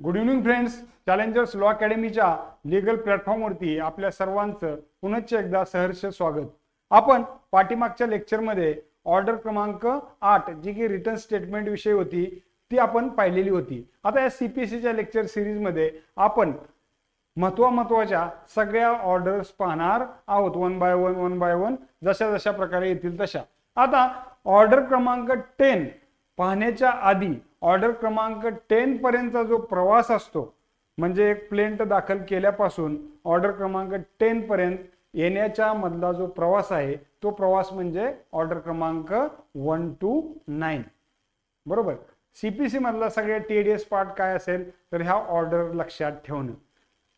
Good evening friends. Challengers law अकॅडमीच्या legal प्लॅटफॉर्मवरती आपल्या सर्वांचं पुनश्च एकदा सहर्ष स्वागत. आपण पाठीमागच्या लेक्चरमध्ये ऑर्डर क्रमांक 8 जी की रिटर्न स्टेटमेंट विषयी होती ती आपण पाहिलेली होती. आता या सीपीसीच्या लेक्चर सिरीजमध्ये आपण महत्वाच्या सगळ्या ऑर्डर्स पाहणार आहोत, वन बाय वन जशा जशा प्रकारे येतील तशा. आता ऑर्डर क्रमांक 10 पाहण्याच्या आधी ऑर्डर क्रमांक 10 पर्यंतचा जो प्रवास असतो, म्हणजे एक प्लेंट दाखल केल्यापासून ऑर्डर क्रमांक 10 पर्यंत येण्याच्या मधला जो प्रवास आहे तो प्रवास म्हणजे ऑर्डर क्रमांक 1 to 9. बरोबर. सीपीसी मधला सगळ्यात टीडीएस पार्ट काय असेल तर ह्या ऑर्डर लक्षात ठेवणं,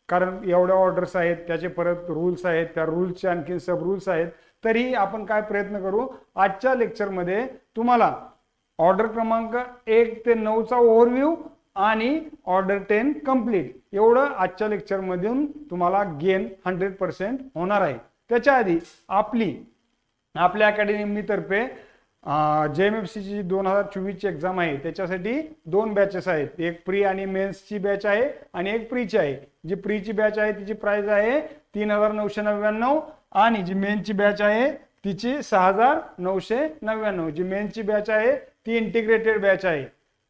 कारण एवढ्या ऑर्डर्स आहेत, त्याचे परत रूल्स आहेत, त्या रूल्सचे आणखी सब रूल्स आहेत. तरी आपण काय प्रयत्न करू, आजच्या लेक्चरमध्ये तुम्हाला ऑर्डर क्रमांक 1 ते 9 चा ओव्हरव्ह्यू आणि ऑर्डर 10 कंप्लीट एवढं आजच्या लेक्चर मधून तुम्हाला गेन 100% होणार आहे. त्याच्या आधी आपल्या अकॅडमीतर्फे JMFC ची 2024 ची एक्झाम आहे, त्याच्यासाठी 2 बॅचेस आहेत. एक प्री आणि मेन्सची बॅच आहे आणि एक प्रीची आहे. जी प्रीची बॅच आहे तिची प्राइस आहे 3999 आणि जी मेन्सची बॅच आहे तिची 6999. जी मेन्सची बॅच आहे ती इंटिग्रेटेड बॅच आहे,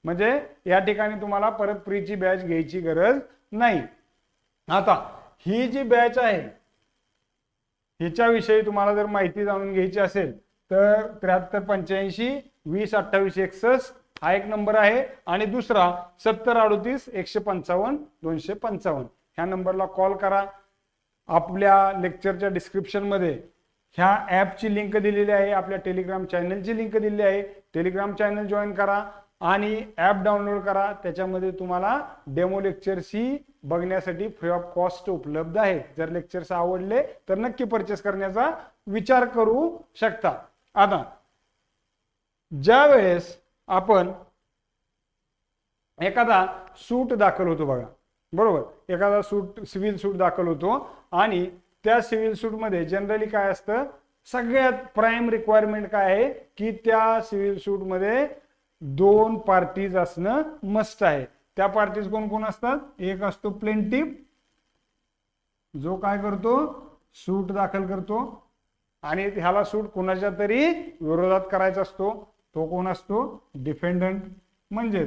म्हणजे या ठिकाणी तुम्हाला परत प्रीची बॅच घ्यायची गरज नाही. आता ही जी बॅच आहे हिच्याविषयी तुम्हाला जर माहिती जाणून घ्यायची असेल तर 7385 20 28 61 हा एक नंबर आहे आणि दुसरा 70 38 155 255 ह्या नंबरला कॉल करा. आपल्या लेक्चरच्या डिस्क्रिप्शन मध्ये ह्या ॲपची लिंक दिलेली आहे, आपल्या टेलिग्राम चॅनलची लिंक दिलेली आहे. टेलिग्राम चॅनल जॉईन करा आणि ॲप डाउनलोड करा. त्याच्यामध्ये तुम्हाला डेमो लेक्चर्सही बघण्यासाठी फ्री ऑफ कॉस्ट उपलब्ध आहेत. जर लेक्चर्स आवडले तर नक्की परचेस करण्याचा विचार करू शकता. आता ज्या वेळेस आपण एखादा सूट दाखल होतो बघा, बरोबर, एखादा सूट सिव्हिल सूट दाखल होतो आणि त्या सिव्हिल सूट मध्ये जनरली काय असतं, सगळ्यात प्राइम रिक्वायरमेंट काय आहे की त्या सिव्हिल सूट मध्ये 2 पार्टीज असणं मस्ट आहे. त्या पार्टीज कोण कोण असतात, एक असतो प्लेंटिफ जो काय करतो, सूट दाखल करतो आणि ह्याला सूट कोणाच्या तरी विरोधात करायचा असतो. तो कोण असतो, डिफेंडंट. म्हणजे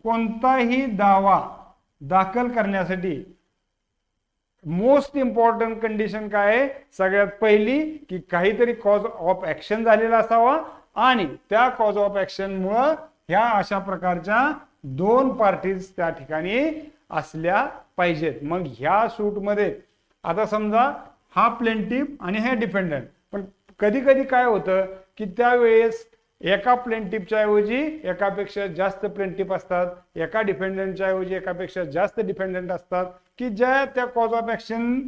कोणताही दावा दाखल करण्यासाठी मोस्ट इम्पॉर्टंट कंडिशन काय आहे, सगळ्यात पहिली की काहीतरी कॉज ऑफ ऍक्शन झालेला असावा आणि त्या कॉज ऑफ ऍक्शन मुळे ह्या अशा प्रकारच्या 2 पार्टीज त्या ठिकाणी असल्या पाहिजेत. मग ह्या सूट मध्ये आता समजा हा प्लेंटिफ आणि हे डिफेंडंट, पण कधी कधी काय होतं की त्यावेळेस एका प्लेंटिफच्या ऐवजी एकापेक्षा जास्त प्लेंटिफ असतात, एका डिफेंडंटच्या ऐवजी एकापेक्षा जास्त डिफेंडंट असतात की ज्या त्या कॉज ऑफ ऍक्शन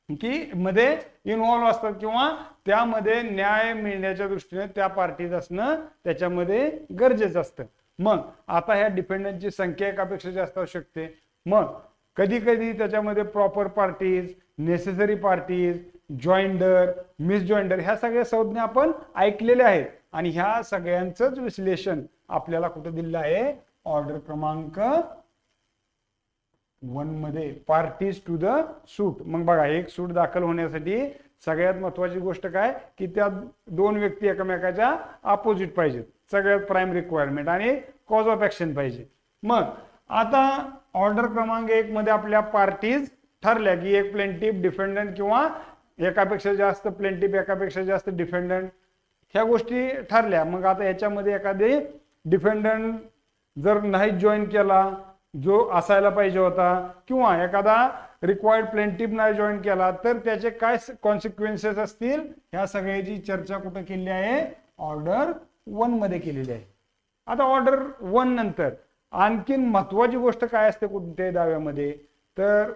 की मध्ये इन्व्हॉल्व असतात किंवा त्यामध्ये न्याय मिळण्याच्या दृष्टीने त्या पार्टीज असणं त्याच्यामध्ये गरजेचं असतं. मग आता ह्या डिफेंडंटची संख्या एकापेक्षा जास्त असू शकते. मग कधी कधी त्याच्यामध्ये proper parties, necessary parties, joinder, miss joinder ह्या सगळ्या संज्ञा आपण ऐकलेल्या आहेत आणि ह्या सगळ्यांचंच विश्लेषण आपल्याला कुठे दिलेलं आहे, ऑर्डर क्रमांक 1 मध्ये, पार्टीज टू द सूट. मग बघा, एक सूट दाखल होण्यासाठी सगळ्यात महत्वाची गोष्ट काय की त्या 2 व्यक्ती एकमेकाच्या अपोजिट पाहिजेत, सगळ्यात प्राइम रिक्वायरमेंट, आणि कॉज ऑफ ऍक्शन पाहिजे. मग आता ऑर्डर क्रमांक 1 मध्ये आपल्या पार्टीज ठरल्या की एक प्लेंटिफ, डिफेंडंट किंवा एकापेक्षा जास्त प्लेंटिफ, एकापेक्षा जास्त डिफेंडंट, ह्या गोष्टी ठरल्या. मग आता याच्यामध्ये एखादे डिफेंडंट जर नाही जॉईन केला जो असायला पाहिजे होता किंवा एखादा रिक्वायर्ड प्लेंटिफ नाही जॉईन केला तर त्याचे काय कॉन्सिक्वेन्सेस असतील, ह्या सगळ्याची चर्चा कुठे केली आहे, ऑर्डर 1 मध्ये केलेली आहे. आता ऑर्डर 1 नंतर आणखीन महत्वाची गोष्ट काय असते कोणत्याही दाव्यामध्ये, तर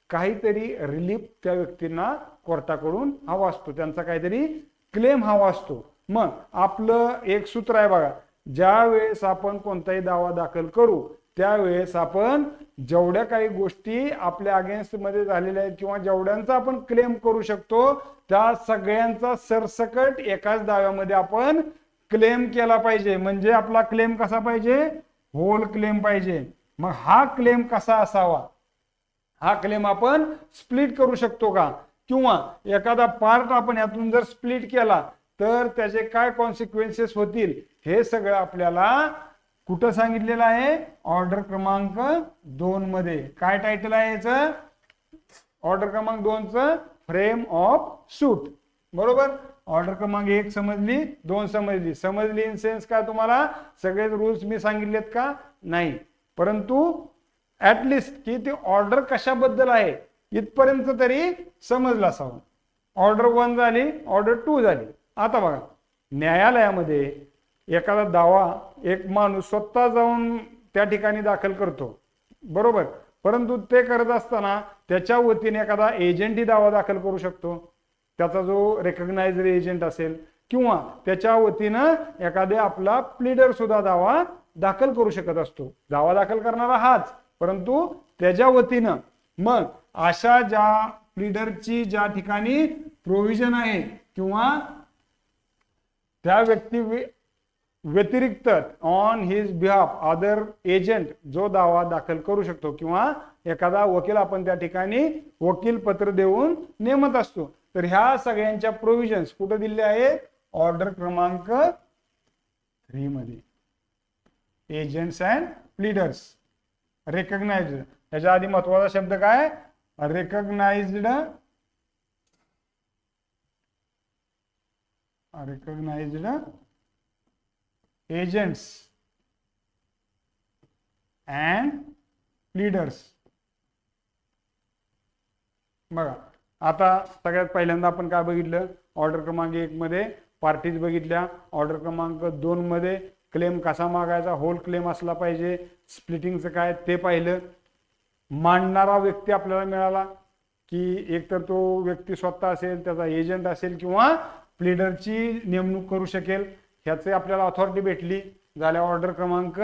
काहीतरी रिलीफ त्या व्यक्तींना कोर्टाकडून हवा असतो, त्यांचा काहीतरी क्लेम हवा असतो. मग आपलं एक सूत्र आहे बघा, ज्या वेळेस आपण कोणताही दावा दाखल करू त्यावेळेस आपण जेवढ्या काही गोष्टी आपल्या अगेन्स्ट मध्ये झालेल्या आहेत किंवा जेवढ्यांचा आपण क्लेम करू शकतो त्या सगळ्यांचा सरसकट एकाच दाव्यामध्ये आपण क्लेम केला पाहिजे. म्हणजे आपला क्लेम कसा पाहिजे, होल क्लेम पाहिजे. मग हा क्लेम कसा असावा, हा क्लेम आपण स्प्लिट करू शकतो का, किंवा एखादा पार्ट आपण यातून जर स्प्लिट केला तर त्याचे काय कॉन्सिक्वेन्सेस होतील, हे सगळं आपल्याला कुठं सांगितलेलं आहे, ऑर्डर क्रमांक 2 मध्ये. काय टायटल आहे याचं, ऑर्डर क्रमांक 2चं फ्रेम ऑफ सूट. बरोबर. ऑर्डर क्रमांक 1 समजली, 2 समजली. समजली इन सेन्स काय, तुम्हाला सगळेच रूल्स मी सांगितलेत का, नाही, परंतु ऍटलिस्ट की ती ऑर्डर कशाबद्दल आहे इथपर्यंत तरी समजलं असावं. ऑर्डर 1 झाली, ऑर्डर 2 झाली. आता बघा, न्यायालयामध्ये एखादा दावा एक माणूस स्वतः जाऊन त्या ठिकाणी दाखल करतो, बरोबर, परंतु ते करत असताना त्याच्या वतीने एखादा एजंटही दावा दाखल करू शकतो, त्याचा जो रेकग्नाइज्ड एजंट असेल, किंवा त्याच्या वतीनं एखादे आपला प्लीडर सुद्धा दावा दाखल करू शकत असतो. दावा दाखल करणारा हाच, परंतु त्याच्या वतीनं. मग अशा ज्या प्लीडरची ज्या ठिकाणी प्रोव्हिजन आहे, किंवा त्या व्यक्ती व्यतिरिक्त on his behalf other agent जो दावा दाखल करू शकतो, किंवा एखादा वकील आपण त्या ठिकाणी वकील पत्र देऊन नेमत असतो, तर ह्या सगळ्यांच्या प्रोव्हिजन्स कुठे दिले आहेत, ऑर्डर क्रमांक 3 मध्ये. एजंट्स अँड प्लीडर्स रेकग्नाइज्ड, याच्या आधी महत्वाचा शब्द काय, रेकग्नाइज्ड, रेकग्नाइज्ड एजंट्स अँड प्लीडर्स. बघा, आता सगळ्यात पहिल्यांदा आपण काय बघितलं, ऑर्डर क्रमांक 1 मध्ये पार्टीज बघितल्या, ऑर्डर क्रमांक 2 मध्ये क्लेम कसा मागायचा, होल क्लेम असला पाहिजे, स्प्लिटिंगचं काय ते पाहिलं. मांडणारा व्यक्ती आपल्याला मिळाला, की एकतर तो व्यक्ती स्वतः असेल, त्याचा एजंट असेल, किंवा प्लीडरची नेमणूक करू शकेल, ह्याचे आपल्याला अथॉरिटी भेटली. झाल्या ऑर्डर क्रमांक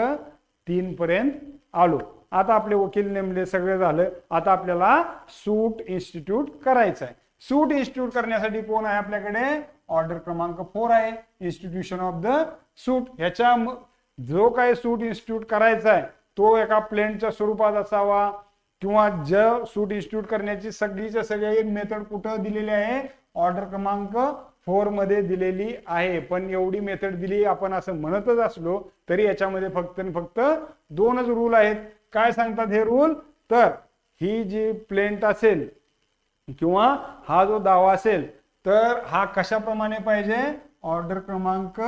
3 पर्यंत आलो. आता आपले वकील नेमले, सगळं झालं. आता आपल्याला सूट इन्स्टिट्यूट करायचं आहे. सूट इन्स्टिट्यूट करण्यासाठी कोण आहे आपल्याकडे, ऑर्डर क्रमांक 4 आहे, इन्स्टिट्यूशन ऑफ द सूट. ह्याच्या जो काय सूट इन्स्टिट्यूट करायचा आहे तो एका प्लेंटच्या स्वरूपात असावा, किंवा जो सूट इन्स्टिट्यूट करण्याची सगळीच्या सगळी मेथड कुठं दिलेली आहे, ऑर्डर क्रमांक 4 मध्ये दिलेली आहे. पण एवढी मेथड दिली आपण असं म्हणतच असलो तरी याच्यामध्ये फक्त आणि फक्त 2च रूल आहेत. काय सांगतात हे रूल, तर ही जी प्लेंट असेल किंवा हा जो दावा असेल तर हा कशाप्रमाणे पाहिजे, ऑर्डर क्रमांक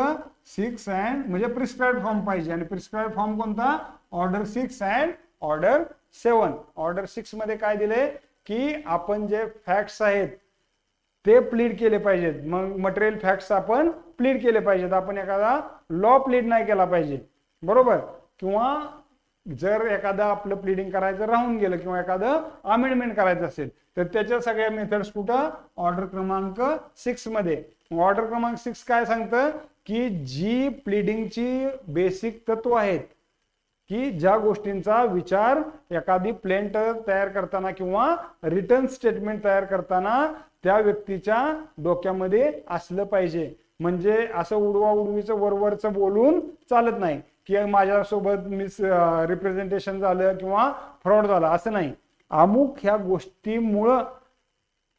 6 अँड म्हणजे प्रिस्क्राइब फॉर्म पाहिजे. आणि प्रिस्क्राइब फॉर्म कोणता, ऑर्डर 6 अँड ऑर्डर 7. ऑर्डर 6 मध्ये काय दिले, की आपण जे फॅक्ट्स आहेत ते प्लीड केले पाहिजेत. मग मटेरियल फॅक्ट्स आपण प्लीड केले पाहिजेत. आपण एखादा लॉ प्लीड नाही केला पाहिजे, बरोबर, किंवा जर एखादा आपलं प्लीडिंग करायचं राहून गेलं, किंवा एखादं अमेंडमेंट करायचं असेल तर त्याच्या सगळ्या मेथड्स कुठं, ऑर्डर क्रमांक 6 मध्ये. ऑर्डर क्रमांक 6 काय सांगतं, की जी प्लीडिंगची बेसिक तत्व आहेत, की ज्या गोष्टींचा विचार एखादी प्लेंट तयार करताना किंवा रिटर्न स्टेटमेंट तयार करताना त्या व्यक्तीच्या डोक्यामध्ये असलं पाहिजे. म्हणजे असं उडवा उडवीचं वरवरचं बोलून चालत नाही, की माझ्यासोबत मिस रिप्रेझेंटेशन झालं किंवा फ्रॉड झाला, असं नाही. अमुक ह्या गोष्टीमुळं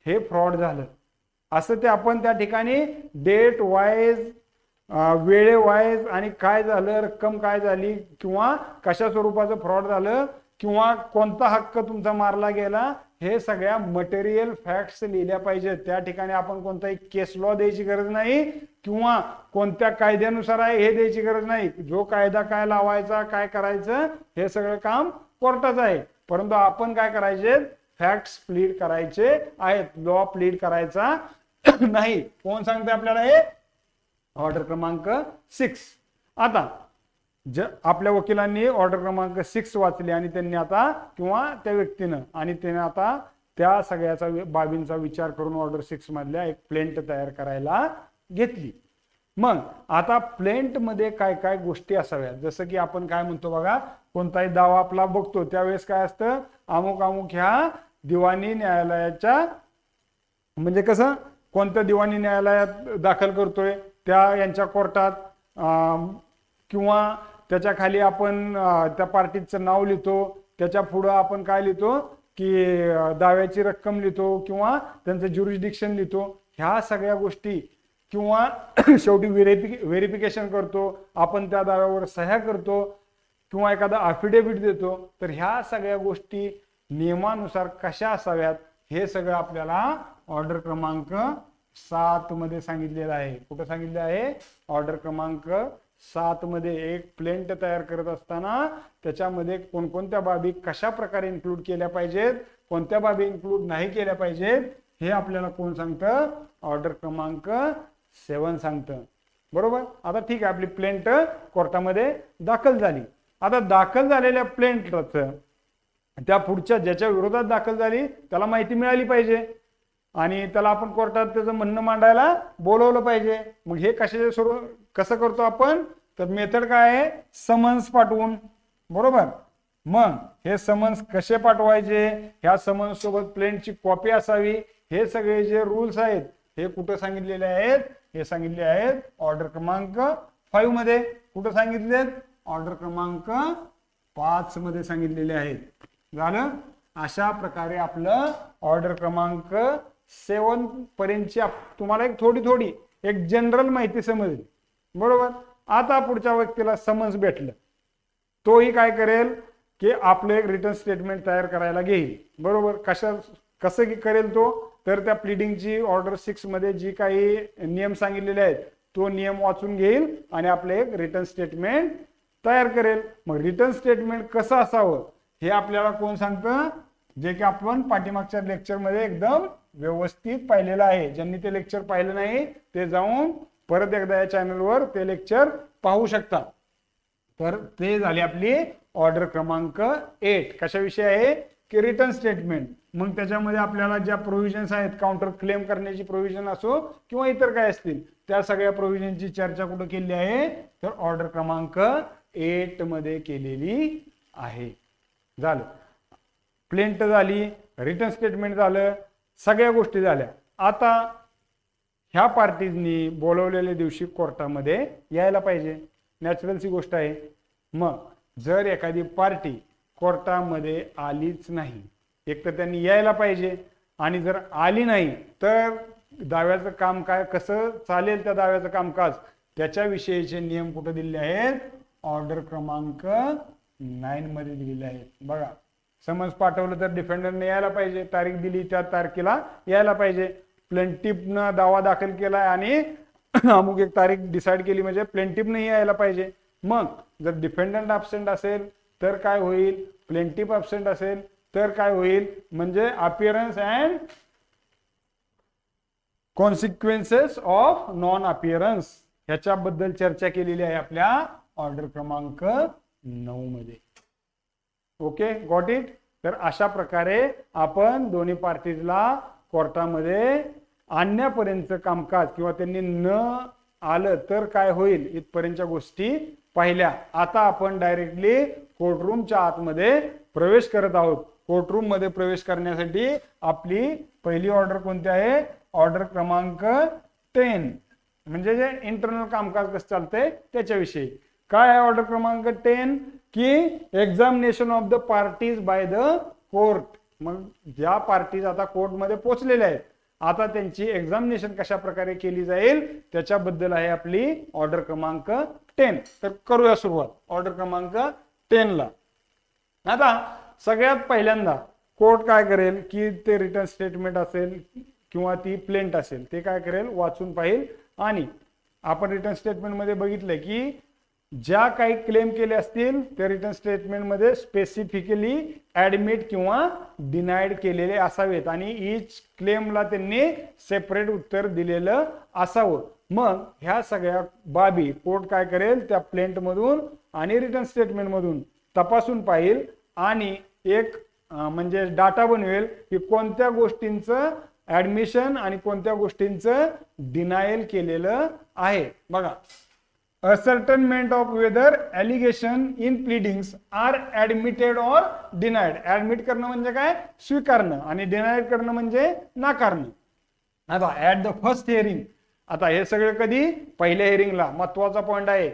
हे फ्रॉड झालं असं ते आपण त्या ठिकाणी डेट वाईज, वेळे वाईज, आणि काय झालं, रक्कम काय झाली, किंवा कशा स्वरूपाचं फ्रॉड झालं, किंवा कोणता हक्क तुमचा मारला गेला, हे सगळ्या मटेरियल फॅक्ट्स लिहिल्या पाहिजेत. त्या ठिकाणी आपण कोणताही केस लॉ द्यायची गरज नाही, किंवा कोणत्या कायद्यानुसार आहे हे द्यायची गरज नाही. जो कायदा काय लावायचा, काय करायचं, हे सगळं काम कोर्टाचं आहे. परंतु आपण काय करायचे, फॅक्ट्स प्लीड करायचे आहेत, लॉ प्लीड करायचा नाही. कोण सांगते आपल्याला हे, ऑर्डर क्रमांक 6. आता आपल्या वकिलांनी ऑर्डर क्रमांक 6 वाचली आणि त्यांनी आता, किंवा त्या व्यक्तीनं, आणि त्याने आता त्या सगळ्याचा बाबींचा विचार करून ऑर्डर 6 मधल्या एक प्लेंट तयार करायला घेतली. मग आता प्लेंट मध्ये काय काय गोष्टी असाव्यात, जसं की आपण काय म्हणतो बघा, कोणताही दावा आपला बघतो त्यावेळेस काय असतं, अमुक अमुक ह्या दिवाणी न्यायालयाच्या, म्हणजे कसं, कोणत्या दिवाणी न्यायालयात दाखल करतोय त्या यांच्या कोर्टात, किंवा त्याच्या खाली आपण त्या पार्टीचं नाव लिहितो, त्याच्या पुढं आपण काय लिहितो की दाव्याची रक्कम लिहितो किंवा त्यांचं ज्युरिस्डिक्शन लिहितो. ह्या सगळ्या गोष्टी किंवा शेवटी व्हेरिफिकेशन करतो आपण, त्या दाव्यावर सह्या करतो किंवा एखादा अफिडेव्हिट देतो. तर ह्या सगळ्या गोष्टी नियमानुसार कशा असाव्यात हे सगळं आपल्याला ऑर्डर क्रमांक 7 मध्ये सांगितलेलं आहे. कुठं सांगितलं आहे? ऑर्डर क्रमांक 7 मध्ये. एक प्लेंट तयार करत असताना त्याच्यामध्ये कोणकोणत्या बाबी कशा प्रकारे इन्क्लूड केल्या पाहिजेत, कोणत्या बाबी इन्क्लूड नाही केल्या पाहिजेत, हे आपल्याला कोण सांगतं? ऑर्डर क्रमांक 7 सांगतं. बरोबर. आता ठीक आहे, आपली प्लेंट कोर्टामध्ये दाखल झाली. आता दाखल झालेल्या प्लेंटचं त्या पुढच्या ज्याच्या विरोधात दाखल झाली त्याला माहिती मिळाली पाहिजे आणि त्याला आपण कोर्टात त्याचं म्हणणं मांडायला बोलवलं पाहिजे. मग हे कसं करतो आपण? तर मेथड काय आहे? समन्स पाठवून. बरोबर. मग हे समन्स कसे पाठवायचे, ह्या समन्स सोबत प्लेंटची कॉपी असावी, हे सगळे जे रूल्स आहेत हे कुठं सांगितलेले आहेत? हे सांगितले आहेत ऑर्डर क्रमांक 5 मध्ये. कुठं सांगितलेत? ऑर्डर क्रमांक 5 मध्ये सांगितलेले आहेत. झालं. अशा प्रकारे आपलं ऑर्डर क्रमांक 7 पर्यंतची तुम्हाला एक थोडी एक जनरल माहिती समजली. बरोबर. आता पुढच्या व्यक्तीला समन्स भेटलं, तोही काय करेल की आपलं एक रिटर्न स्टेटमेंट तयार करायला घेईल. बरोबर. कसं करेल तो? तर त्या प्लीडिंगची ऑर्डर 6 मध्ये जी काही नियम सांगितलेले आहेत तो नियम वाचून घेईल आणि आपलं एक रिटर्न स्टेटमेंट तयार करेल. मग रिटर्न स्टेटमेंट कसं असावं हे आपल्याला कोण सांगतं? जे की आपण पाठीमागच्या लेक्चरमध्ये एकदम व्यवस्थित पाहिलेलं आहे. ज्यांनी ते लेक्चर पाहिलं नाही ते जाऊन परत एकदा या चॅनलवर ते लेक्चर पाहू शकता. तर ते झाली आपली ऑर्डर क्रमांक 8. कशाविषयी आहे? की रिटर्न स्टेटमेंट. मग त्याच्यामध्ये आपल्याला ज्या प्रोव्हिजन्स आहेत, काउंटर क्लेम करण्याची प्रोव्हिजन असो किंवा इतर काय असतील, त्या सगळ्या प्रोव्हिजनची चर्चा कुठं केली आहे? तर ऑर्डर क्रमांक 8 मध्ये केलेली आहे. झालं. प्लेंट झाली, रिटर्न स्टेटमेंट झालं, सगळ्या गोष्टी झाल्या. आता ह्या पार्टीजनी बोलवलेल्या दिवशी कोर्टामध्ये यायला पाहिजे. नॅचरलची गोष्ट आहे. मग जर एखादी पार्टी कोर्टामध्ये आलीच नाही, एक तर त्यांनी यायला पाहिजे, आणि जर आली नाही तर दाव्याचं काम काय, कसं चालेल त्या दाव्याचं कामकाज, त्याच्याविषयीचे नियम कुठे दिलेले आहेत? ऑर्डर क्रमांक 9 मध्ये दिलेले आहेत. बघा. समन्स पाठवलं तर डिफेंडरने यायला पाहिजे, तारीख दिली त्या तारखेला यायला पाहिजे. प्लेंटिफनं दावा दाखल केलाय आणि अमुक एक तारीख डिसाईड केली म्हणजे प्लेंटिफने यायला पाहिजे. मग जर डिफेंडंट ॲब्सेंट असेल तर काय होईल? प्लेंटिफ ॲब्सेंट असेल तर काय होईल? म्हणजे appearance and consequences of non appearance ह्याच्याबद्दल चर्चा केलेली आहे आपल्या ऑर्डर क्रमांक 9 मध्ये. Okay, got it. तर अशा प्रकारे आपण दोन्ही पार्टीजला कोर्टामध्ये आणण्यापर्यंत कामकाज किंवा त्यांनी न आलं तर काय होईल इथपर्यंतच्या गोष्टी पाहिल्या. आता आपण डायरेक्टली कोर्टरूमच्या आतमध्ये प्रवेश करत आहोत. कोर्टरूम मध्ये प्रवेश करण्यासाठी आपली पहिली ऑर्डर कोणती आहे? ऑर्डर क्रमांक 10, म्हणजे जे इंटरनल कामकाज कसं चालतंय त्याच्याविषयी. काय आहे ऑर्डर क्रमांक 10? की examination of the parties by the court. मग ज्या पार्टीज आता कोर्टमध्ये पोहोचलेल्या आहेत, आता त्यांची एक्झामिनेशन कशा प्रकारे केली जाईल त्याच्याबद्दल आहे आपली ऑर्डर क्रमांक 10. तर करूया सुरुवात ऑर्डर क्रमांक 10 ला. आता सगळ्यात पहिल्यांदा कोर्ट काय करेल की ते रिटर्न स्टेटमेंट असेल किंवा ती प्लेंट असेल ते काय करेल? वाचून पाहिल. आणि आपण रिटर्न स्टेटमेंट मध्ये बघितलं की ज्या काही क्लेम केले असतील त्या रिटर्न स्टेटमेंट मध्ये स्पेसिफिकली ऍडमिट किंवा डिनाइड केलेले असावेत आणि ईच क्लेमला त्यांनी सेपरेट उत्तर दिलेलं असावं. मग ह्या सगळ्या बाबी कोर्ट काय करेल? त्या प्लेंट मधून आणि रिटर्न स्टेटमेंट मधून तपासून पाहिल आणि एक म्हणजे डाटा बनवेल की कोणत्या गोष्टींचं ऍडमिशन आणि कोणत्या गोष्टींचं डिनायल केलेलं आहे. बघा. ascertainment of whether allegation in pleadings are admitted or denied. Admit करणं म्हणजे काय? स्वीकारणं. आणि डिनाइड करणं म्हणजे नाकारणं. आता ऍट द फर्स्ट हिअरिंग, आता हे सगळं कधी? पहिल्या हिअरिंगला. महत्वाचा पॉइंट आहे.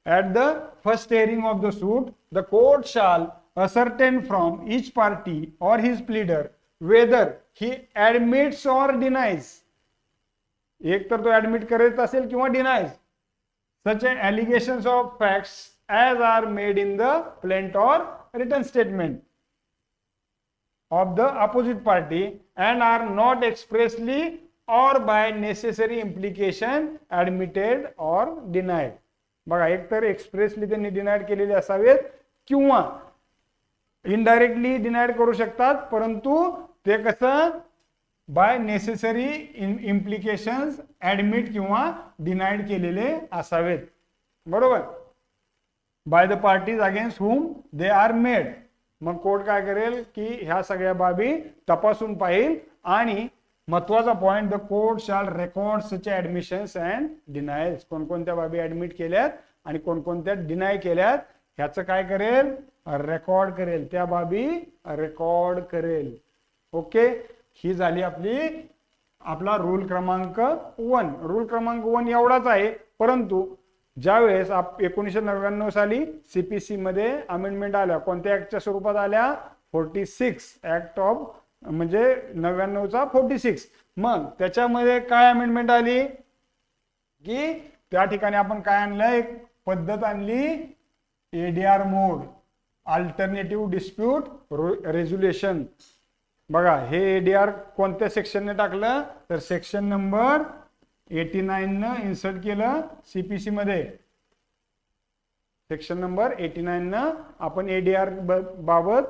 At the first hearing of the suit, the court shall ascertain from each party or his pleader whether he admits or denies. एक तर तो ऍडमिट करत असेल किंवा denies such allegations of facts as are made in the plaint or written statement of the opposite party and are not expressly or by necessary implication admitted or denied. बघा, एक तर expressly त्यांनी denied केलेले असावेत किंवा indirectly denied करू शकतात, परंतु ते कसं बाय नेसेसरी इम्प्लिकेशन्स ऍडमिट किंवा डिनाइड केलेले असावेत. बरोबर. By the parties against hmm they are made. मग कोर्ट काय करेल की ह्या सगळ्या बाबी तपासून पाहिल आणि महत्वाचा पॉइंट, द कोर्ट शाल record such admissions and denials. कोणकोणत्या बाबी ऍडमिट केल्यात आणि कोणकोणत्या डिनाय केल्यात ह्याचं काय करेल, रेकॉर्ड करेल, त्या बाबी रेकॉर्ड करेल. ओके, ही झाली आपला रूल क्रमांक 1. रूल क्रमांक 1 एवढाच आहे, परंतु ज्यावेळेस 1999 साली सीपीसी मध्ये अमेंडमेंट आल्या, कोणत्या ऍक्टच्या स्वरूपात आल्या, 46 ऍक्ट ऑफ, म्हणजे 99चा 46. मग त्याच्यामध्ये काय अमेंडमेंट आली की त्या ठिकाणी आपण काय आणलं, एक पद्धत आणली, एडीआर मोड, अल्टरनेटिव्ह डिस्प्यूट रेझोल्युशन. बघा, हे एडीआर कोणत्या सेक्शनने टाकलं तर सेक्शन नंबर 89 न इन्सर्ट केलं सीपीसी मध्ये. सेक्शन नंबर 89 न आपण एडीआर बाबत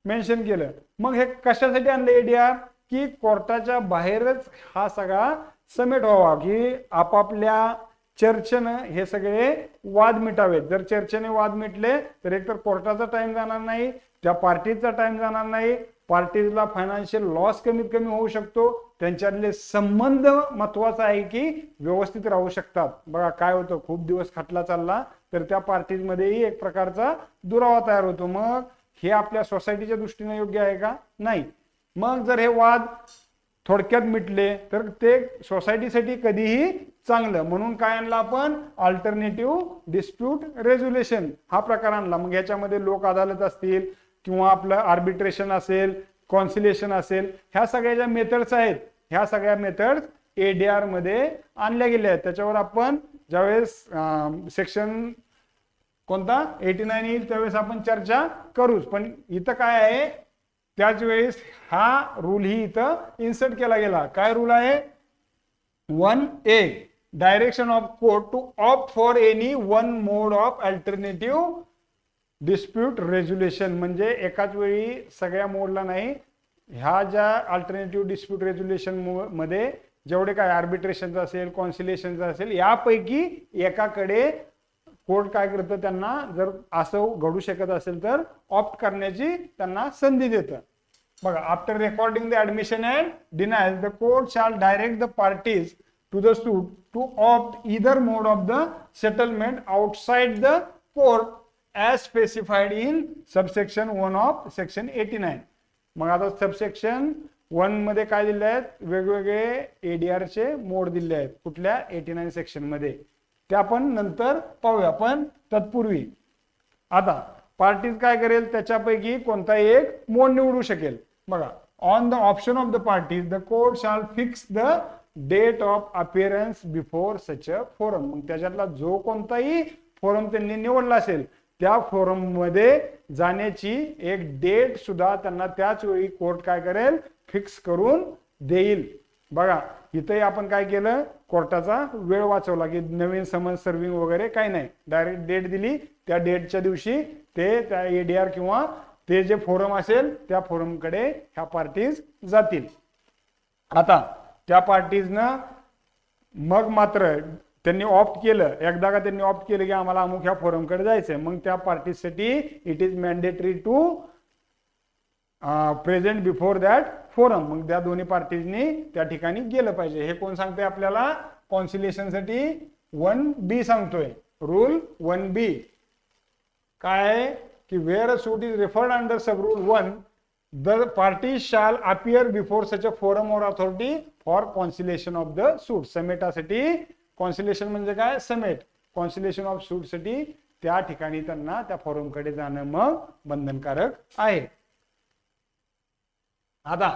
मेन्शन केलं. मग हे कशासाठी आणलं एडीआर, की कोर्टाच्या बाहेरच हा सगळा समेट व्हावा, की आपापल्या चर्चेनं हे सगळे वाद मिटावेत. जर चर्चेने वाद मिटले तर एकतर कोर्टाचा टाइम जाणार नाही, त्या पार्टीचा टाइम जाणार नाही, पार्टीजला फायनान्शियल लॉस कमीत कमी होऊ शकतो, त्यांच्यातले संबंध महत्वाचा आहे की व्यवस्थित राहू शकतात. बघा काय होतं, खूप दिवस खटला चालला तर त्या पार्टीज मध्येही एक प्रकारचा दुरावा तयार होतो. मग हे आपल्या सोसायटीच्या दृष्टीने योग्य आहे का, नाही. मग जर हे वाद थोडक्यात मिटले तर ते सोसायटीसाठी कधीही चांगलं, म्हणून काय आणलं आपण, अल्टरनेटिव्ह डिस्प्यूट रेझोल्युशन हा प्रकार आणला. मग याच्यामध्ये लोक अदालत असतील किंवा आपलं आर्बिट्रेशन असेल, कॉन्सिलेशन असेल, ह्या सगळ्या ज्या मेथड्स आहेत, ह्या सगळ्या मेथड्स एडीआर मध्ये आणल्या गेल्या आहेत. त्याच्यावर आपण ज्यावेळेस सेक्शन कोणता 89 येईल त्यावेळेस आपण चर्चा करूच. पण इथं काय आहे, त्याच वेळेस हा रूल ही इथं इन्सर्ट केला गेला. काय रूल आहे, 1A, direction of court to opt for any one mode of alternative dispute resolution. म्हणजे एकाच वेळी सगळ्या मोडला नाही, ह्या ज्या अल्टरनेटिव्ह डिस्प्यूट रेझोल्युशन मध्ये जेवढे काय आर्बिट्रेशनचं असेल, कॉन्सिलेशनचं असेल, यापैकी एकाकडे कोर्ट काय करतं, त्यांना जर असं घडू शकत असेल तर ऑप्ट करण्याची त्यांना संधी देतं. बघा, after recording the admission and denial the court shall direct the parties to the suit to opt either mode of the settlement outside the court as specified in subsection 1 of section 89. मग आता subsection 1 मध्ये काय दिले आहेत, वेगवेगळे एडीआरचे मोड दिले आहेत, कुठल्या 89 सेक्शन मध्ये, ते आपण नंतर पाहूया. पण तत्पूर्वी आता पार्टीज काय करेल, त्याच्यापैकी कोणता एक मोड निवडू शकेल. बघा, on the option of the parties the court shall fix the date of appearance before such a forum. मग त्याच्यातला जो कोणताही फोरम त्यांनी निवडला असेल त्या फोरम मध्ये जाण्याची एक डेट सुद्धा त्यांना त्याच वेळी कोर्ट काय करेल, फिक्स करून देईल. बघा, इथंही आपण काय केलं, कोर्टाचा वेळ वाचवला, की नवीन समन्स सर्विंग वगैरे काही नाही, डायरेक्ट डेट दिली, त्या डेटच्या दिवशी ते त्या एडीआर किंवा ते जे फोरम असेल त्या फोरमकडे ह्या पार्टीज जातील. आता त्या पार्टीजनं मग मात्र त्यांनी ऑप्ट केलं, एकदा का त्यांनी ऑप्ट केलं की आम्हाला अमुक ह्या फोरमकडे जायचंय, मग त्या पार्टीसाठी it is mandatory to present before that forum. मग त्या दोन्ही पार्टीजनी त्या ठिकाणी गेलं पाहिजे. हे कोण सांगतोय आपल्याला, कॉन्सिलेशन साठी 1B सांगतोय. रूल 1B काय आहे की where a suit is referred under sub rule 1 the party shall appear before such a forum or authority for conciliation of the suit. समेटासाठी, कॉन्सिलेशन म्हणजे काय, समेट, कॉन्सिलेशन ऑफ सूटसाठी त्या ठिकाणी त्यांना त्या फोरमकडे जाणं मग बंधनकारक आहे. आता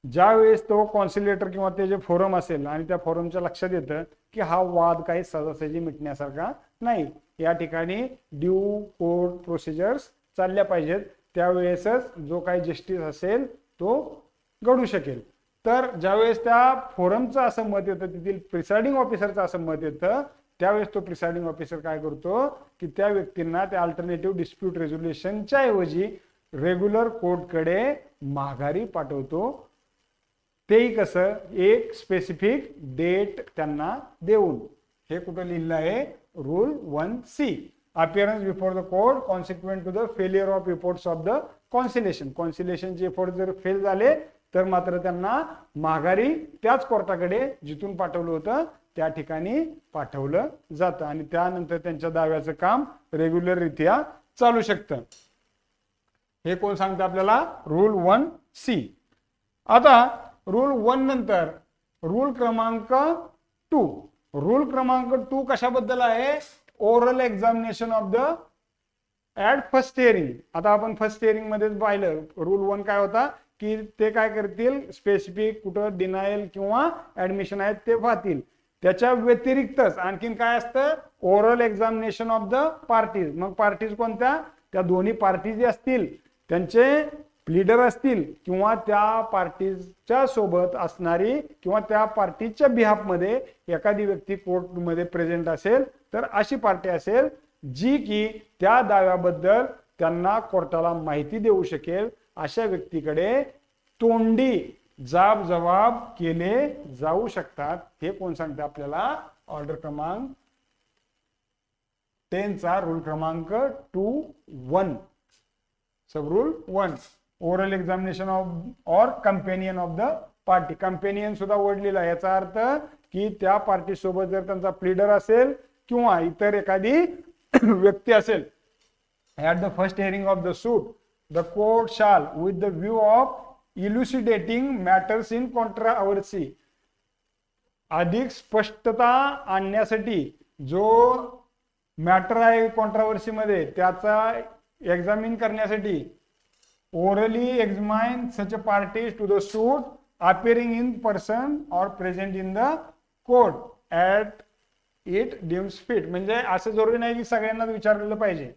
ज्या वेळेस तो कॉन्सिलेटर किंवा ते जे फोरम असेल आणि त्या फोरमच्या लक्षात येतं की हा वाद काही सहजासहजी मिटण्यासारखा नाही, या ठिकाणी ड्यू कोर्ट प्रोसिजर्स चालल्या पाहिजेत, त्यावेळेसच जो काही जस्टिस असेल तो घडू शकेल. तर ज्यावेळेस त्या फोरमचं असं मत येतं, तिथील प्रिसाइडिंग ऑफिसरचं असं मत येतं, त्यावेळेस तो प्रिसाइडिंग ऑफिसर काय करतो की त्या व्यक्तींना त्या अल्टरनेटिव्ह डिस्प्यूट रेझोल्युशनच्या ऐवजी रेग्युलर कोर्टकडे माघारी पाठवतो. तेही कसं, एक स्पेसिफिक डेट त्यांना देऊन. हे कुठं लिहिलं आहे, rule 1C. Appearance before the court consequent to the failure of reports of the conciliation. कॉन्सिलेशनचे एफर्ट जर फेल झाले तर मात्र त्यांना माघारी त्याच कोर्टाकडे जिथून पाठवलं होतं त्या ठिकाणी पाठवलं जातं आणि त्यानंतर त्यांच्या दाव्याचं काम रेग्युलररित्या चालू शकतं. हे कोण सांगतं आपल्याला, रूल 1C. आता रूल 1 नंतर रूल क्रमांक 2. रूल क्रमांक 2 कशाबद्दल आहे, oral examination of the at first hearing. आता आपण फर्स्ट हिअरिंग मध्येच पाहिलं रूल 1 काय होता की ते काय करतील, स्पेसिफिक कुठं डिनायल किंवा ऍडमिशन आहेत ते पाहतील. त्याच्या व्यतिरिक्तच आणखीन काय असतं, oral examination of the parties. मग पार्टीज कोणत्या, त्या दोन्ही पार्टी जे असतील त्यांचे प्लीडर असतील किंवा त्या पार्टीच्या सोबत असणारी किंवा त्या पार्टीच्या बिहाफ मध्ये एखादी व्यक्ती कोर्टमध्ये प्रेझेंट असेल तर अशी पार्टी असेल जी की त्या दाव्याबद्दल त्यांना कोर्टाला माहिती देऊ शकेल, अशा व्यक्तीकडे तोंडी जाब जबाब केले जाऊ शकतात. हे कोण सांगतं आपल्याला, ऑर्डर क्रमांक 10 चा रूल क्रमांक 2(1). सब रूल 1, ओरल एक्झामिनेशन ऑफ और companion of the party. Companion सुद्धा ओढलेला, याचा अर्थ की त्या पार्टी सोबत जर त्यांचा प्लीडर असेल किंवा इतर एखादी व्यक्ती असेल, at the first hearing of the suit the court shall with the view of elucidating matters in controversy. अधिक स्पष्टता आणण्यासाठी जो मॅटर आहे कॉन्ट्रावर्सी मध्ये त्याचा एक्झामिन करण्यासाठी orally examine such a parties to the suit appearing in person or present in the court at it deems fit. म्हणजे असं जरुरी नाही की सगळ्यांना विचारलेलं पाहिजे,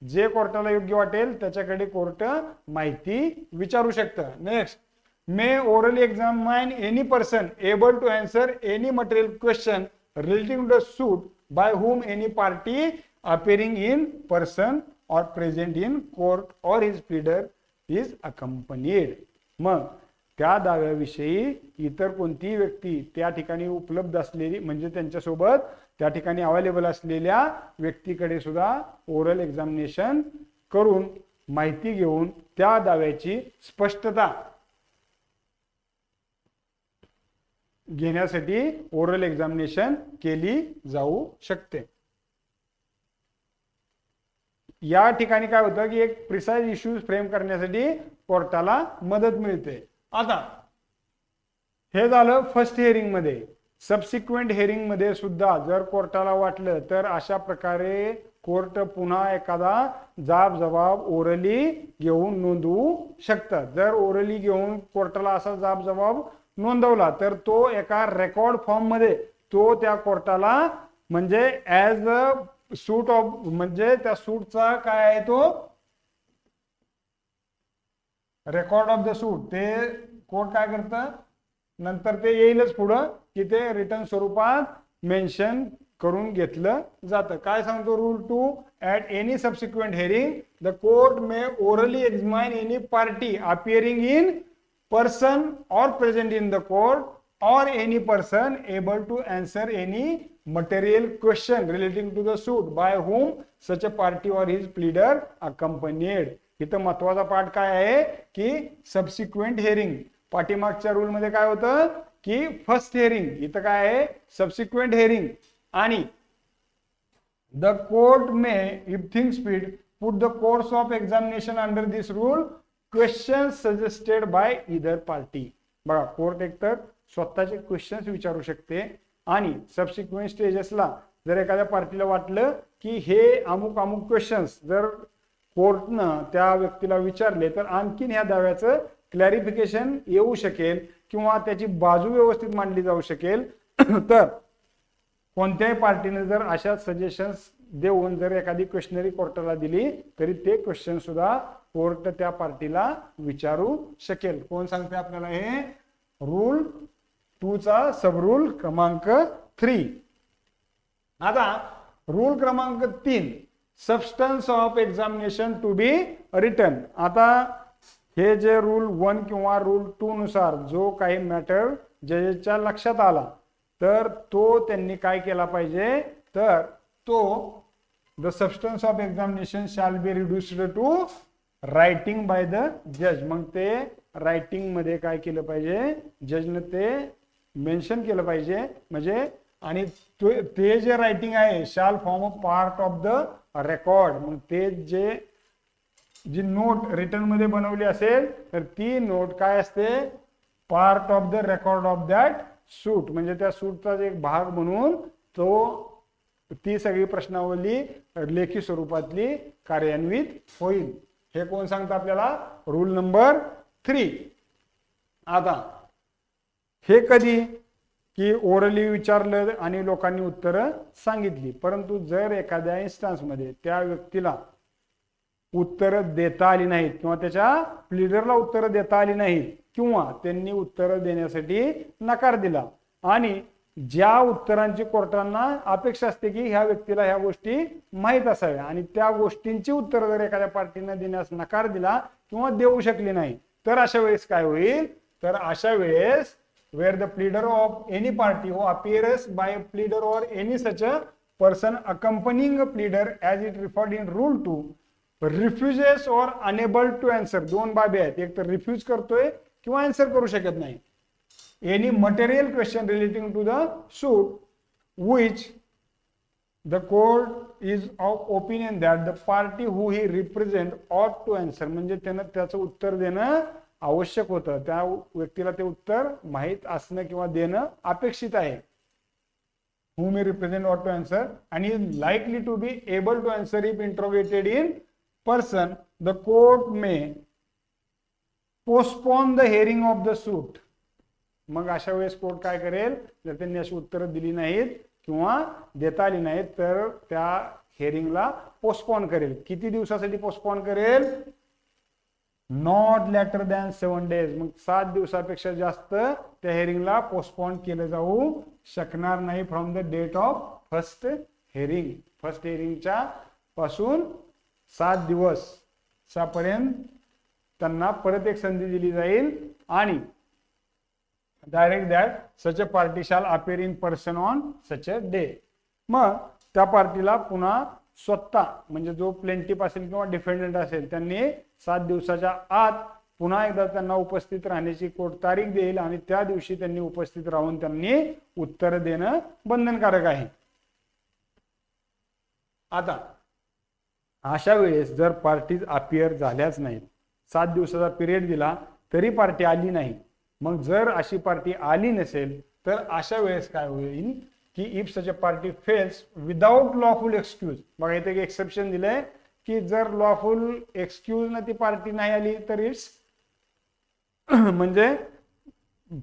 जे कोर्टाला योग्य वाटेल त्याच्याकडे कोर्ट माहिती विचारू शकतं. Next, may orally examine any person able to answer any material question relating to the suit by whom any party appearing in person or present in court or his pleader is accompanied. मग त्या दाव्याविषयी इतर कोणतीही व्यक्ती त्या ठिकाणी उपलब्ध असलेली म्हणजे त्यांच्यासोबत त्या ठिकाणी अवेलेबल असलेल्या व्यक्तीकडे सुद्धा ओरल एक्झामिनेशन करून माहिती घेऊन त्या दाव्याची स्पष्टता घेण्यासाठी ओरल एक्झामिनेशन केली जाऊ शकते. या ठिकाणी काय होतं की एक प्रिसाइज इश्यूज फ्रेम करण्यासाठी कोर्टाला मदत मिळते. आता हे झालं फर्स्ट हिअरिंग मध्ये. सबसिक्वेंट हिअरिंग मध्ये सुद्धा जर कोर्टाला वाटलं तर अशा प्रकारे कोर्ट पुन्हा एखादा जाब जबाब ओरली घेऊन नोंदवू शकतात. जर ओरली घेऊन कोर्टाला असा जाब जबाब नोंदवला तर तो एका रेकॉर्ड फॉर्म मध्ये तो त्या कोर्टाला म्हणजे ऍज अ सूट ऑफ म्हणजे त्या सूटचा काय आहे तो रेकॉर्ड ऑफ द सूट ते कोर्ट काय करतं नंतर ते येईलच पुढं की ते रिटर्न स्वरूपात मेन्शन करून घेतलं जातं. काय सांगतो rule 2, at any subsequent hearing the court may orally examine any party appearing in person or present in the court or any person able to answer any material question relating to the suit by whom such a party or his pleader accompanied. इथं महत्वाचा part काय आहे की subsequent hearing. पाठीमागच्या rule मध्ये काय होतं की फर्स्ट हिअरिंग, इथं काय आहे सबसिक्वेंट हिअरिंग. आणि the court may if things fit put the course of examination under this rule question suggested by either party. बघा कोर्ट एकतर स्वतःचे क्वेश्चन्स विचारू शकते आणि सबसिक्वेंट स्टेजेसला जर एखाद्या पार्टीला वाटलं की हे अमुक अमुक क्वेश्चन्स जर कोर्टनं त्या व्यक्तीला विचारले तर आणखीन ह्या दाव्याचं क्लॅरिफिकेशन येऊ शकेल किंवा त्याची बाजू व्यवस्थित मांडली जाऊ शकेल तर कोणत्याही पार्टीने जर अशा सजेशन्स देऊन जर एखादी क्वेश्चनरी कोर्टाला दिली तरी ते क्वेश्चन सुद्धा कोर्ट त्या पार्टीला विचारू शकेल. कोण सांगते आपल्याला हे? रूल 2 चा सब रूल क्रमांक 3. आता रूल क्रमांक 3 substance of examination to be written. आता हे जे रूल 1 किंवा रूल 2 नुसार जो काही मॅटर जजेसच्या लक्षात आला तर तो त्यांनी काय केला पाहिजे तर तो the substance of examination shall be reduced to writing by the जज. मग ते रायटिंग मध्ये काय केलं पाहिजे जजने ते मेन्शन केलं पाहिजे म्हणजे आणि ते जे रायटिंग आहे shall form a part of the record. मग ते जी नोट रिटर्न मध्ये बनवली असेल तर ती नोट काय असते part of the record of that suit म्हणजे त्या सूटचा एक भाग म्हणून ती सगळी प्रश्नावली लेखी स्वरूपातली कार्यान्वित होईल. हे कोण सांगतं आपल्याला? Rule number 3. आता हे कधी की ओरली विचारलं आणि लोकांनी उत्तरं सांगितली परंतु जर एखाद्या इन्स्टन्स मध्ये त्या व्यक्तीला उत्तरं देता आली नाहीत किंवा त्याच्या प्लीडरला उत्तरं देता आली नाहीत किंवा त्यांनी उत्तरं देण्यासाठी नकार दिला आणि ज्या उत्तरांची कोर्टांना अपेक्षा असते की ह्या व्यक्तीला ह्या गोष्टी माहीत असाव्या आणि त्या गोष्टींची उत्तर जर एखाद्या पार्टीने देण्यास नकार दिला किंवा देऊ शकली नाही तर अशा वेळेस काय होईल तर अशा वेळेस where the pleader of any party who appears by a pleader or any such a person accompanying a pleader as it referred in rule 2 refuses or unable to answer. दोन बाबी आहेत एक तर रिफ्यूज करतोय किंवा आन्सर करू शकत नाही. any material question relating to the suit which the court is of opinion that the party who he represent ought to answer. म्हणजे त्याचं उत्तर देणं आवश्यक होतं त्या व्यक्तीला ते उत्तर माहित असणं किंवा देणं अपेक्षित आहे. whom he represent ought to answer and he is likely to be able to answer if interrogated in person. The court may postpone the hearing of the suit. मग अशा वेळेस कोर्ट काय करेल जर त्यांनी अशी उत्तरं दिली नाहीत किंवा देता आली नाहीत तर त्या हिअरिंगला पोस्टपोन करेल. किती दिवसासाठी पोस्टपोन करेल? Not later than 7 days. मग 7 दिवसापेक्षा जास्त त्या हिअरिंगला पोस्टपोन केलं जाऊ शकणार नाही from the date of first hearing. First हिअरिंगच्या पासून 7 दिवसापर्यंत त्यांना परत एक संधी दिली जाईल आणि direct that such a party shall appear in person on such a day. मग त्या पार्टीला पुन्हा स्वतः म्हणजे जो प्लेंटिफ असेल किंवा डिफेंडंट असेल त्यांनी 7 दिवसाच्या आत पुन्हा एकदा त्यांना उपस्थित राहण्याची कोर्ट तारीख देईल आणि त्या दिवशी त्यांनी उपस्थित राहून त्यांनी उत्तर देणं बंधनकारक आहे. आता अशा वेळेस जर पार्टीज अपिअर झाल्याच नाहीत 7 दिवसाचा पिरियड दिला तरी पार्टी आली नाही मग जर अशी पार्टी आली नसेल तर अशा वेळेस काय होईल की if such a party fails without lawful excuse. बघा इथे एक एक्सेप्शन दिलंय की जर लॉफुल एक्सक्यूज ना ती पार्टी नाही आली तर इट्स म्हणजे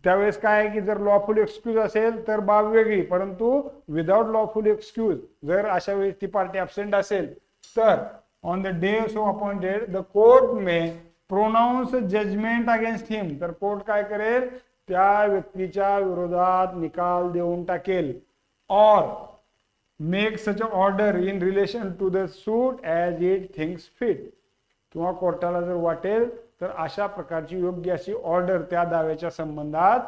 त्यावेळेस काय आहे की जर लॉफुल एक्सक्यूज असेल तर बाब वेगळी परंतु विदाउट लॉफुल एक्सक्यूज जर अशा वेळेस ती पार्टी ॲब्सेंट असेल तर on the day so appointed the court may pronounce judgment against him. तर कोर्ट काय करेल त्या व्यक्तीच्या विरोधात निकाल देऊन टाकेल or make such an order in relation to the suit as it thinks fit. किंवा कोर्टाला जर वाटेल तर अशा प्रकारची योग्य अशी ऑर्डर त्या दाव्याच्या संबंधात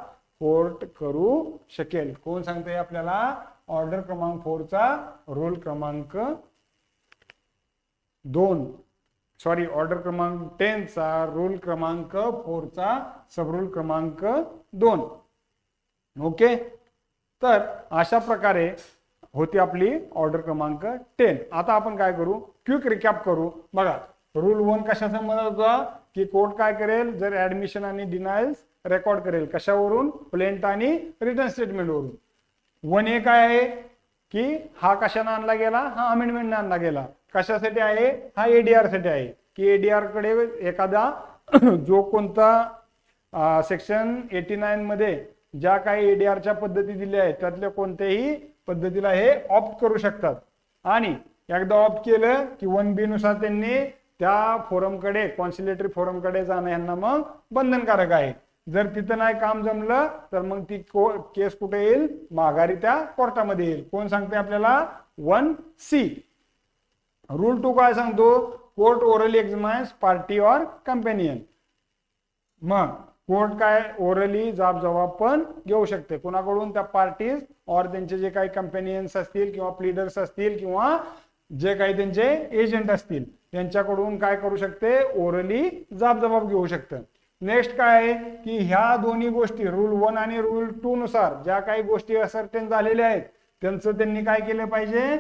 कोर्ट करू शकेल. कोण सांगते आपल्याला? ऑर्डर क्रमांक 4 चा रूल क्रमांक 2 सॉरी ऑर्डर क्रमांक 10 चा रूल क्रमांक 4 चा सब रूल क्रमांक 2. ओके तर अशा प्रकारे होती आपली ऑर्डर क्रमांक 10. आता आपण काय करू क्विक रिकॅप करू. बघा रूल 1 कशा संबंधात होता की कोर्ट काय करेल जर ऍडमिशन आणि डिनायल्स रेकॉर्ड करेल कशावरून प्लेंट आणि रिटर्न स्टेटमेंट वरून. 1A काय आहे की हा कशाने आणला गेला, हा अमेंडमेंटने आणला गेला. कशासाठी आहे, हा एडीआर साठी आहे, की एडीआर कडे एखादा जो कोणता सेक्शन 89 मध्ये ज्या काही एडीआरच्या पद्धती दिल्या आहेत त्यातल्या कोणत्याही पद्धतीला हे ऑप्ट करू शकतात. आणि एकदा ऑप्ट केलं की 1B नुसार त्यांनी त्या फोरमकडे, कॉन्सिलेटरी फोरमकडे जाणं यांना मग बंधनकारक आहे. जर तिथं नाही काम जमलं तर मग ती केस कुठे येईल, माघारी त्या कोर्टामध्ये येईल. कोण सांगते आपल्याला, 1C. रूल 2 काय सांगतो, court orally examines party or companion. मग कोर्ट काय ओरली जाब जबाब पण घेऊ शकते कुणाकडून, त्या पार्टीज और त्यांचे जे काही कंपेनियन्स असतील किंवा प्लीडर्स असतील किंवा जे काही त्यांचे एजंट असतील त्यांच्याकडून काय करू शकते, ओरली जाब जबाब घेऊ शकतं. नेक्स्ट काय आहे की ह्या दोन्ही गोष्टी रूल 1 आणि रूल 2 नुसार ज्या काही गोष्टी असर्टेन झालेल्या आहेत त्यांचं त्यांनी काय केलं पाहिजे,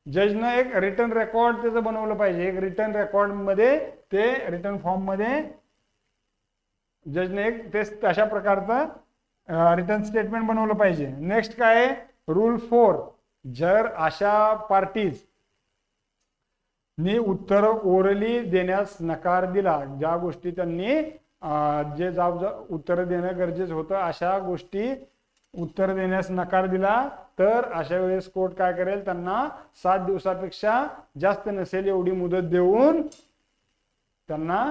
जजनं एक रिटर्न रेकॉर्ड त्याचं बनवलं पाहिजे. एक रिटर्न रेकॉर्ड मध्ये ते रिटर्न फॉर्म मध्ये जजने एक ते अशा प्रकारचं रिटर्न स्टेटमेंट बनवलं पाहिजे. नेक्स्ट काय आहे, रूल 4, जर अशा पार्टीज नी उत्तर ओरली देण्यास नकार दिला, ज्या गोष्टी त्यांनी जे उत्तर देणं गरजेचं होतं अशा गोष्टी उत्तर देण्यास नकार दिला, तर अशा वेळेस कोर्ट काय करेल, त्यांना 7 दिवसापेक्षा जास्त नसेल एवढी मुदत देऊन त्यांना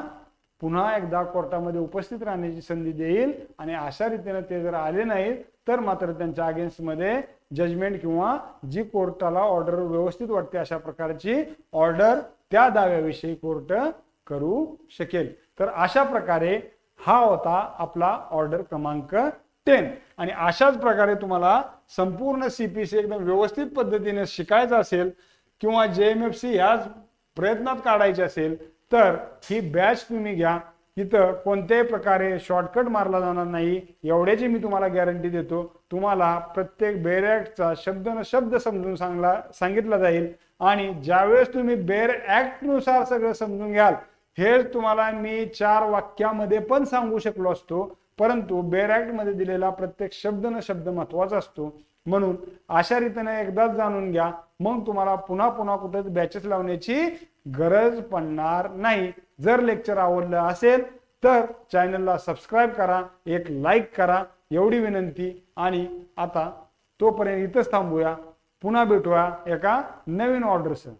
पुन्हा एकदा कोर्टामध्ये उपस्थित राहण्याची संधी देईल. आणि अशा रीतीने ते जर आले नाहीत तर मात्र त्यांच्या अगेन्स्ट मध्ये जजमेंट किंवा जी कोर्टाला ऑर्डर व्यवस्थित वाटते अशा प्रकारची ऑर्डर त्या दाव्याविषयी कोर्ट करू शकेल. तर अशा प्रकारे हा होता आपला ऑर्डर क्रमांक 10. आणि अशाच प्रकारे तुम्हाला संपूर्ण CPC एकदम व्यवस्थित पद्धतीने शिकायचं असेल किंवा JMFC ह्याच प्रयत्नात काढायचे असेल तर ही बॅच तुम्ही घ्या. तिथं कोणत्याही प्रकारे शॉर्टकट मारला जाणार नाही एवढ्याची मी तुम्हाला गॅरंटी देतो. तुम्हाला प्रत्येक बेअर ऍक्टचा शब्द न शब्द समजून सांगितला जाईल. आणि ज्यावेळेस तुम्ही बेअर ऍक्ट नुसार सगळं समजून घ्याल, हेच तुम्हाला मी 4 वाक्यामध्ये पण सांगू शकलो असतो, परंतु बेअर ऍक्ट मध्ये दिलेला प्रत्येक शब्द न शब्द महत्वाचा असतो. म्हणून अशा रीतीने एकदाच जाणून घ्या, मग तुम्हाला पुन्हा पुन्हा कुठेच बॅचेस लावण्याची गरज पडणार नाही. जर लेक्चर आवडलं असेल तर चॅनलला सबस्क्राईब करा, एक लाईक करा एवढी विनंती. आणि आता तोपर्यंत इथंच थांबूया, पुन्हा भेटूया एका नवीन ऑर्डरसह.